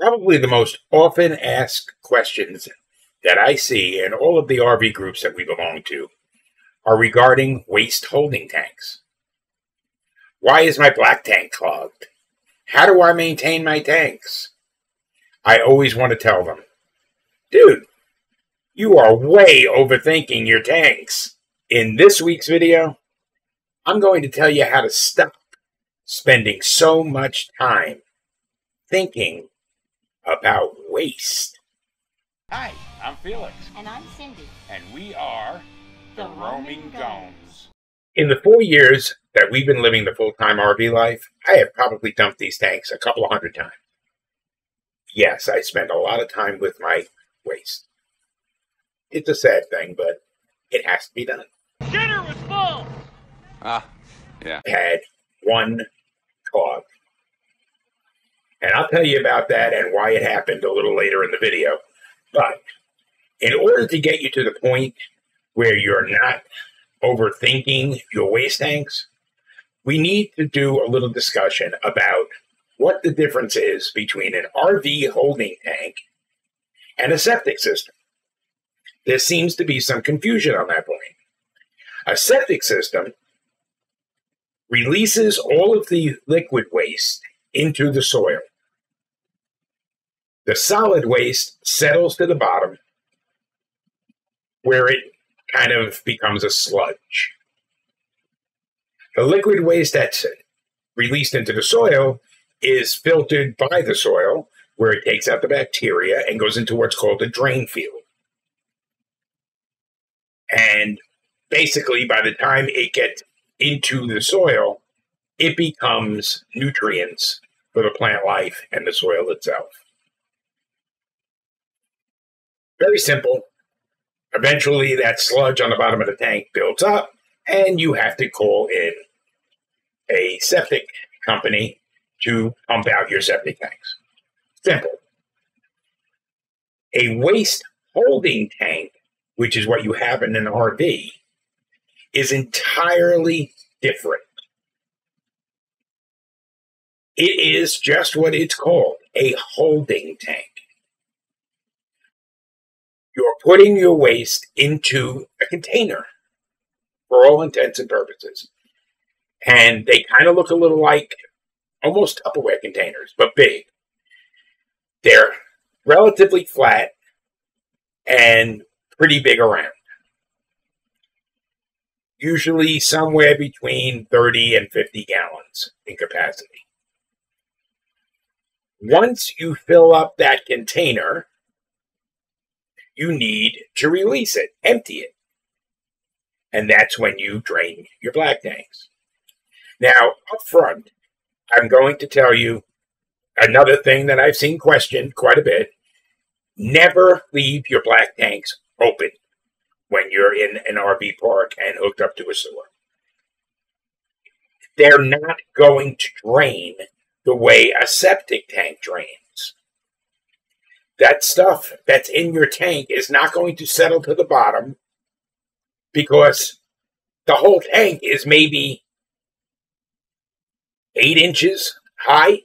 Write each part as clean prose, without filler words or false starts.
Probably the most often asked questions that I see in all of the RV groups that we belong to are regarding waste holding tanks. Why is my black tank clogged? How do I maintain my tanks? I always want to tell them, dude, you are way overthinking your tanks. In this week's video, I'm going to tell you how to stop spending so much time thinking about waste. Hi, I'm Felix. And I'm Cindy. And we are the Roaming Gones. In the 4 years that we've been living the full-time RV life, I have probably dumped these tanks a couple of hundred times. Yes, I spend a lot of time with my waste. It's a sad thing, but it has to be done. Dinner was full! Yeah. I had one clog. And I'll tell you about that and why it happened a little later in the video. But in order to get you to the point where you're not overthinking your waste tanks, we need to do a little discussion about what the difference is between an RV holding tank and a septic system. There seems to be some confusion on that point. A septic system releases all of the liquid waste into the soil. The solid waste settles to the bottom where it kind of becomes a sludge. The liquid waste that's released into the soil is filtered by the soil where it takes out the bacteria and goes into what's called a drain field. And basically, by the time it gets into the soil, it becomes nutrients for the plant life and the soil itself. Very simple. Eventually, that sludge on the bottom of the tank builds up, and you have to call in a septic company to pump out your septic tanks. Simple. A waste holding tank, which is what you have in an RV, is entirely different. It is just what it's called, a holding tank. You're putting your waste into a container for all intents and purposes. And they kind of look a little like almost Tupperware containers, but big. They're relatively flat and pretty big around. Usually somewhere between 30 and 50 gallons in capacity. Once you fill up that container, you need to release it, empty it. And that's when you drain your black tanks. Now, up front, I'm going to tell you another thing that I've seen questioned quite a bit. Never leave your black tanks open when you're in an RV park and hooked up to a sewer. They're not going to drain the way a septic tank drains. That stuff that's in your tank is not going to settle to the bottom because the whole tank is maybe 8 inches high.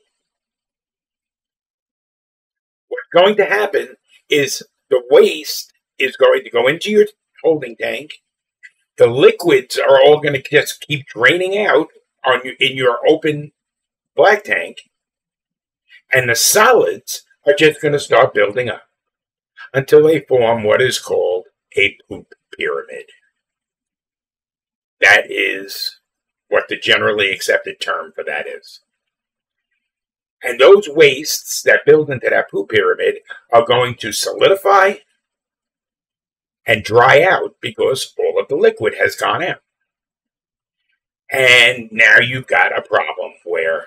What's going to happen is the waste is going to go into your holding tank. The liquids are all going to just keep draining out in your open black tank. And the solids are just going to start building up until they form what is called a poop pyramid. That is what the generally accepted term for that is. And those wastes that build into that poop pyramid are going to solidify and dry out because all of the liquid has gone out. And now you've got a problem where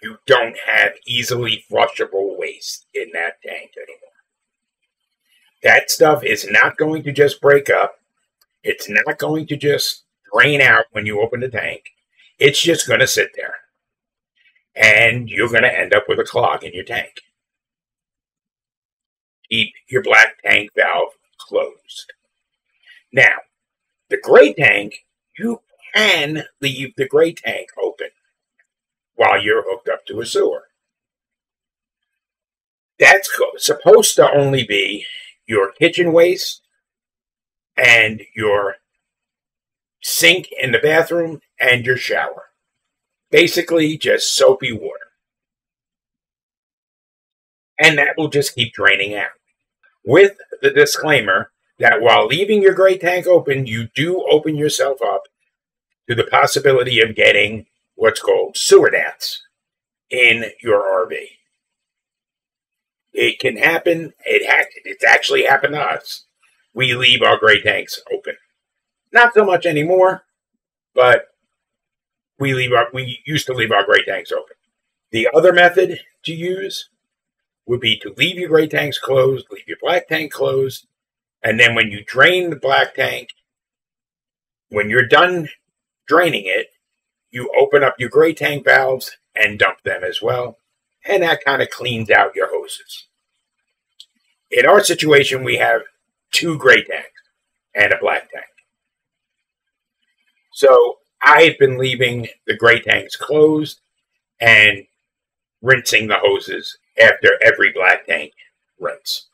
you don't have easily flushable waste in that tank anymore. That stuff is not going to just break up. It's not going to just drain out when you open the tank. It's just going to sit there. And you're going to end up with a clog in your tank. Keep your black tank valve closed. Now, the gray tank, you can leave the gray tank open while you're hooked up to a sewer. That's supposed to only be your kitchen waste and your sink in the bathroom and your shower. Basically, just soapy water. And that will just keep draining out. With the disclaimer that while leaving your gray tank open, you do open yourself up to the possibility of getting what's called sewer gnats in your RV. It can happen. It's actually happened to us. We leave our gray tanks open. Not so much anymore, but we used to leave our gray tanks open. The other method to use would be to leave your gray tanks closed, leave your black tank closed, and then when you drain the black tank, when you're done draining it, you open up your gray tank valves and dump them as well, and that kind of cleans out your hoses. In our situation, we have 2 gray tanks and a black tank. So I've been leaving the gray tanks closed and rinsing the hoses after every black tank rinse.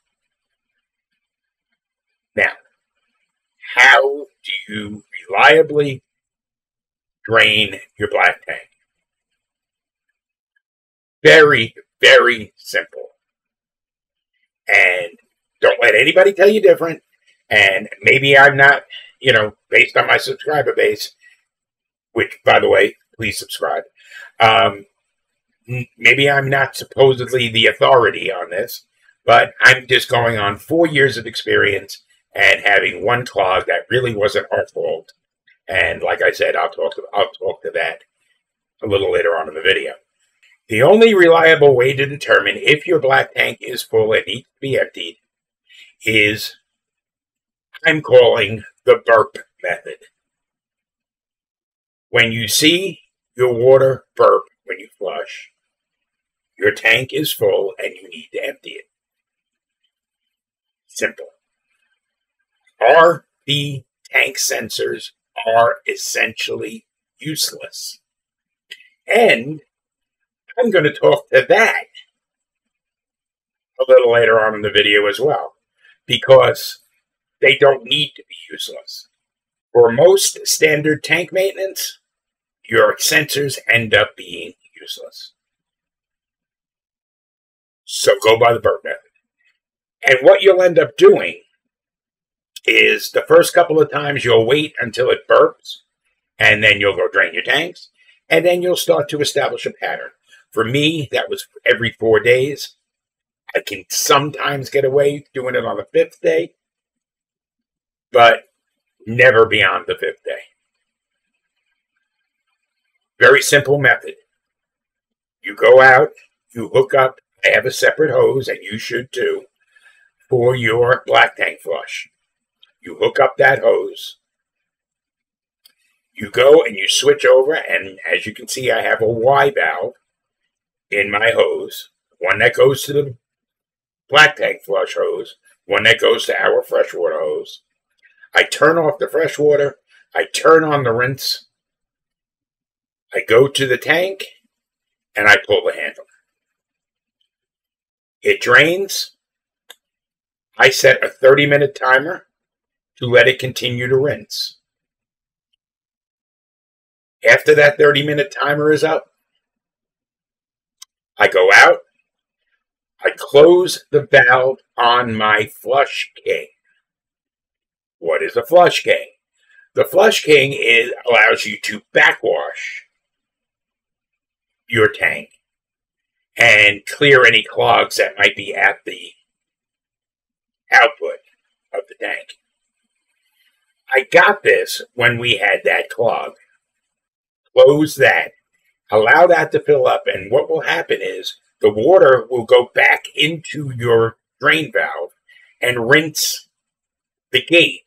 Now, how do you reliably drain your black tank? Very, very simple. And don't let anybody tell you different. And maybe I'm not, based on my subscriber base, which, by the way, please subscribe. Maybe I'm not supposedly the authority on this, but I'm just going on 4 years of experience and having one clog that really wasn't our fault. And like I said, I'll talk to that a little later on in the video. The only reliable way to determine if your black tank is full and needs to be emptied is I'm calling the burp method. When you see your water burp when you flush, your tank is full and you need to empty it. Simple. RV tank sensors are essentially useless. And I'm going to talk to that a little later on in the video as well, because they don't need to be useless. For most standard tank maintenance, your sensors end up being useless. So go by the burp method. And what you'll end up doing is the first couple of times you'll wait until it burps, and then you'll go drain your tanks, and then you'll start to establish a pattern. For me, that was every 4 days. I can sometimes get away doing it on the 5th day, but never beyond the 5th day. Very simple method. You go out, you hook up, I have a separate hose, and you should too, for your black tank flush. You hook up that hose. You go and you switch over, and as you can see, I have a Y valve in my hose. One that goes to the black tank flush hose, one that goes to our freshwater hose. I turn off the freshwater. I turn on the rinse. I go to the tank, and I pull the handle. It drains. I set a 30-minute timer to let it continue to rinse. After that 30-minute timer is up, I go out, I close the valve on my flush king. What is a flush king? The flush king allows you to backwash your tank and clear any clogs that might be at the output of the tank. I got this when we had that clog. Close that, allow that to fill up, and what will happen is the water will go back into your drain valve and rinse the gate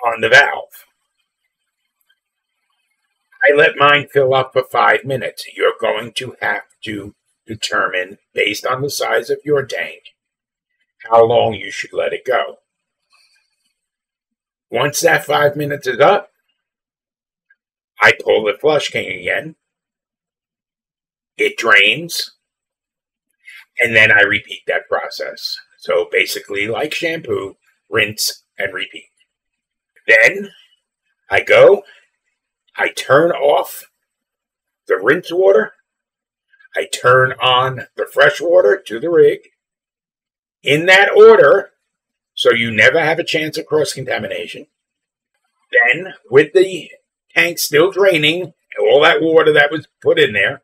on the valve. I let mine fill up for 5 minutes. You're going to have to determine, based on the size of your tank, how long you should let it go. Once that 5 minutes is up, I pull the flush king again. It drains. And then I repeat that process. So basically, like shampoo, rinse and repeat. Then I go, I turn off the rinse water, I turn on the fresh water to the rig, in that order, so you never have a chance of cross-contamination. Then, with the tank still draining, all that water that was put in there,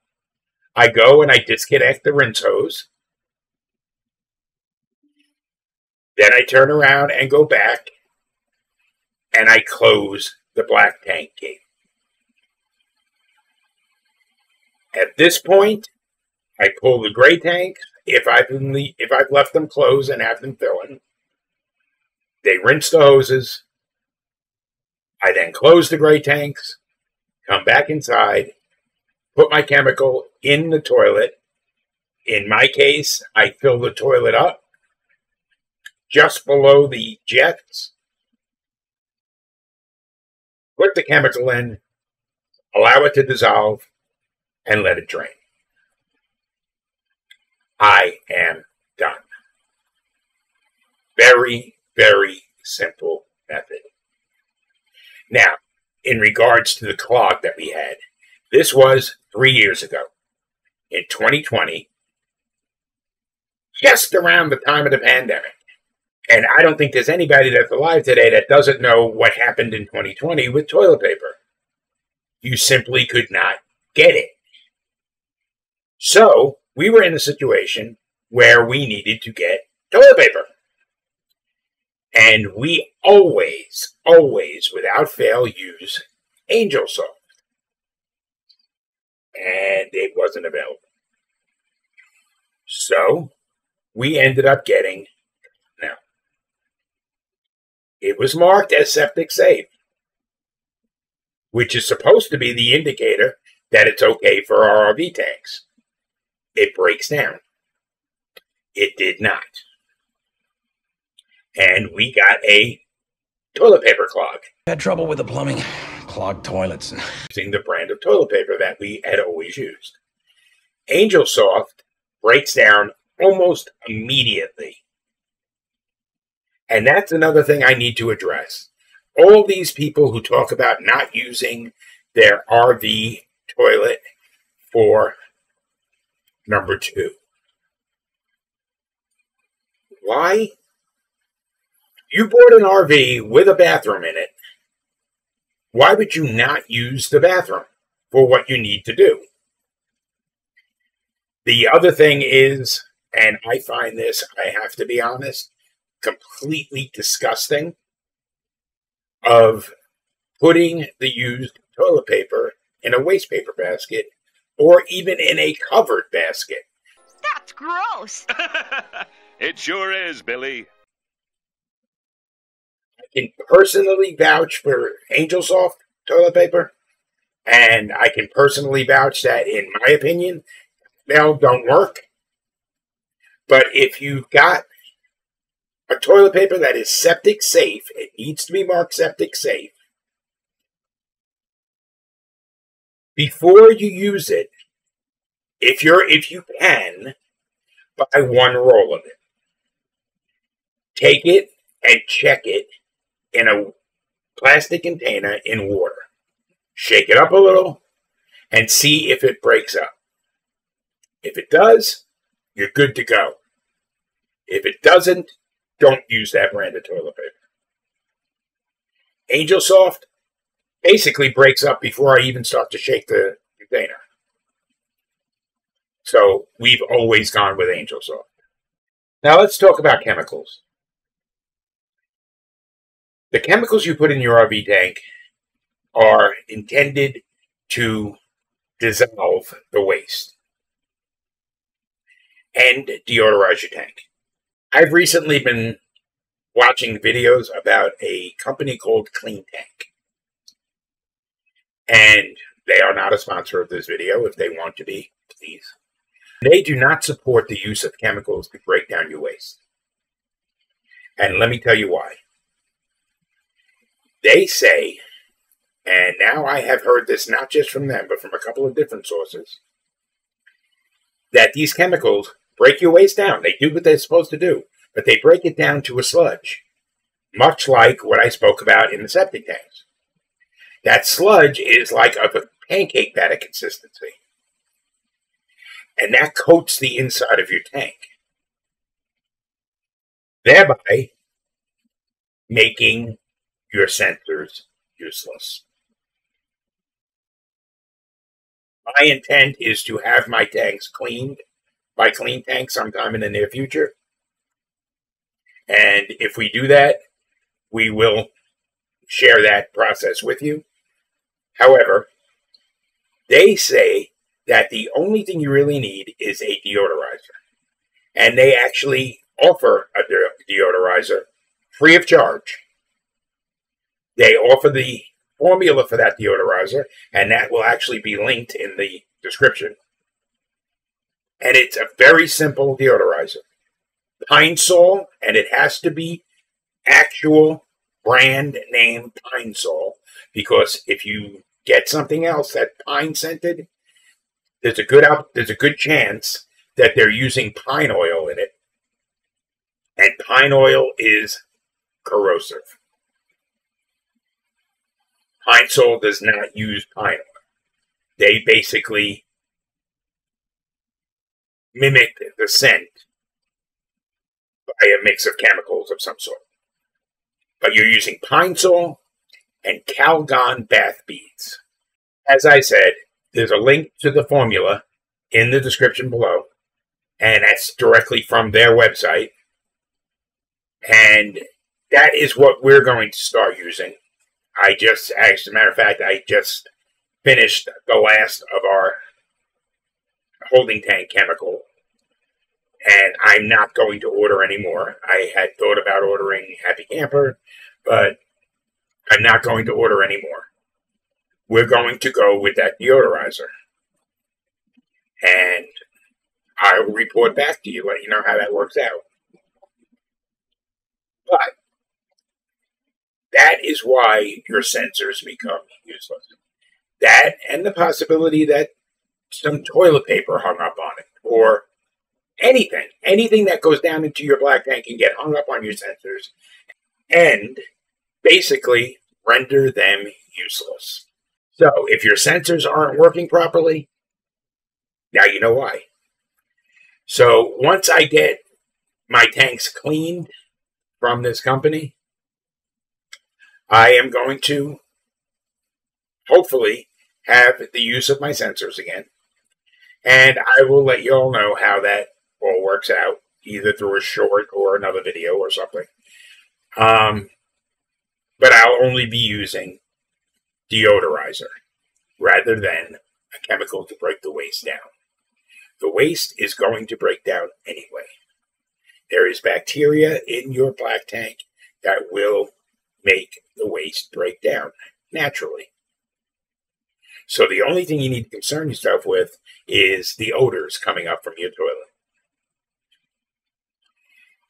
I go and I disconnect the rinse hose. Then I turn around and go back, and I close the black tank gate. At this point, I pull the gray tanks, if I've left them closed and have them filling. They rinse the hoses. I then close the gray tanks, come back inside, put my chemical in the toilet. In my case, I fill the toilet up just below the jets, put the chemical in, allow it to dissolve, and let it drain. I am done. Very, very simple method. Now, in regards to the clog that we had, this was 3 years ago, in 2020, just around the time of the pandemic. And I don't think there's anybody that's alive today that doesn't know what happened in 2020 with toilet paper. You simply could not get it. So, we were in a situation where we needed to get toilet paper. And we always, without fail, use Angel Soft. And it wasn't available. So, we ended up getting, now, it was marked as septic safe, which is supposed to be the indicator that it's okay for our RV tanks. It breaks down. It did not. And we got a toilet paper clog. Had trouble with the plumbing. Clogged toilets. Using the brand of toilet paper that we had always used. Angel Soft breaks down almost immediately. And that's another thing I need to address. All these people who talk about not using their RV toilet for number 2. Why? You bought an RV with a bathroom in it. Why would you not use the bathroom for what you need to do? The other thing is, and I find this, I have to be honest, completely disgusting, of putting the used toilet paper in a waste paper basket or even in a covered basket. That's gross. It sure is, Billy. I can personally vouch for Angel Soft toilet paper, and I can personally vouch that, in my opinion, they don't work. But if you've got a toilet paper that is septic safe, it needs to be marked septic safe. Before you use it, if you can, buy 1 roll of it. Take it and check it in a plastic container in water. Shake it up a little and see if it breaks up. If it does, you're good to go. If it doesn't, don't use that brand of toilet paper. Angel Soft basically breaks up before I even start to shake the container. So we've always gone with Angel Soft. Now let's talk about chemicals. The chemicals you put in your RV tank are intended to dissolve the waste and deodorize your tank. I've recently been watching videos about a company called Clean Tank. And they are not a sponsor of this video. If they want to be, please. They do not support the use of chemicals to break down your waste. And let me tell you why. They say, and now I have heard this not just from them, but from a couple of different sources, that these chemicals break your waste down. They do what they're supposed to do, but they break it down to a sludge, much like what I spoke about in the septic tanks. That sludge is like of a pancake batter consistency, and that coats the inside of your tank, thereby making your sensors useless. My intent is to have my tanks cleaned by Clean Tank sometime in the near future. And if we do that, we will share that process with you. However, they say that the only thing you really need is a deodorizer. And they actually offer a deodorizer free of charge. They offer the formula for that deodorizer, and that will actually be linked in the description. And it's a very simple deodorizer. Pine Sol, and it has to be actual brand name Pine Sol, because if you get something else that pine scented, there's a good chance that they're using pine oil in it, and pine oil is corrosive. Pine Sol does not use pine oil. They basically mimic the scent by a mix of chemicals of some sort. But you're using Pine Sol and Calgon bath beads. As I said, there's a link to the formula in the description below, and that's directly from their website. And that is what we're going to start using. As a matter of fact, I just finished the last of our holding tank chemical, and I'm not going to order anymore. I had thought about ordering Happy Camper, but I'm not going to order anymore. We're going to go with that deodorizer, and I will report back to you, let you know how that works out. But that is why your sensors become useless. That and the possibility that some toilet paper hung up on it, or anything that goes down into your black tank can get hung up on your sensors and basically render them useless. So if your sensors aren't working properly, now you know why. So once I get my tanks cleaned from this company, I am going to hopefully have the use of my sensors again. And I will let you all know how that all works out, either through a short or another video or something. But I'll only be using deodorizer rather than a chemical to break the waste down. The waste is going to break down anyway. There is bacteria in your black tank that will make the waste break down naturally. So the only thing you need to concern yourself with is the odors coming up from your toilet.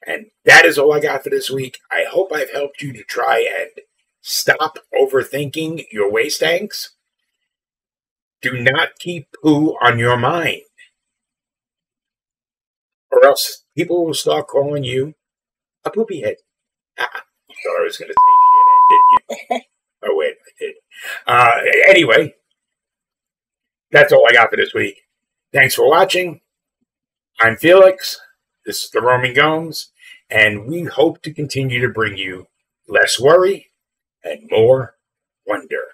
And that is all I got for this week. I hope I've helped you to try and stop overthinking your waste tanks. Do not keep poo on your mind, or else people will start calling you a poopy head. I thought I was going to say shit, didn't you? Oh, wait, I did. Anyway, that's all I got for this week. Thanks for watching. I'm Felix. This is the Roaming Gomes, and we hope to continue to bring you less worry and more wonder.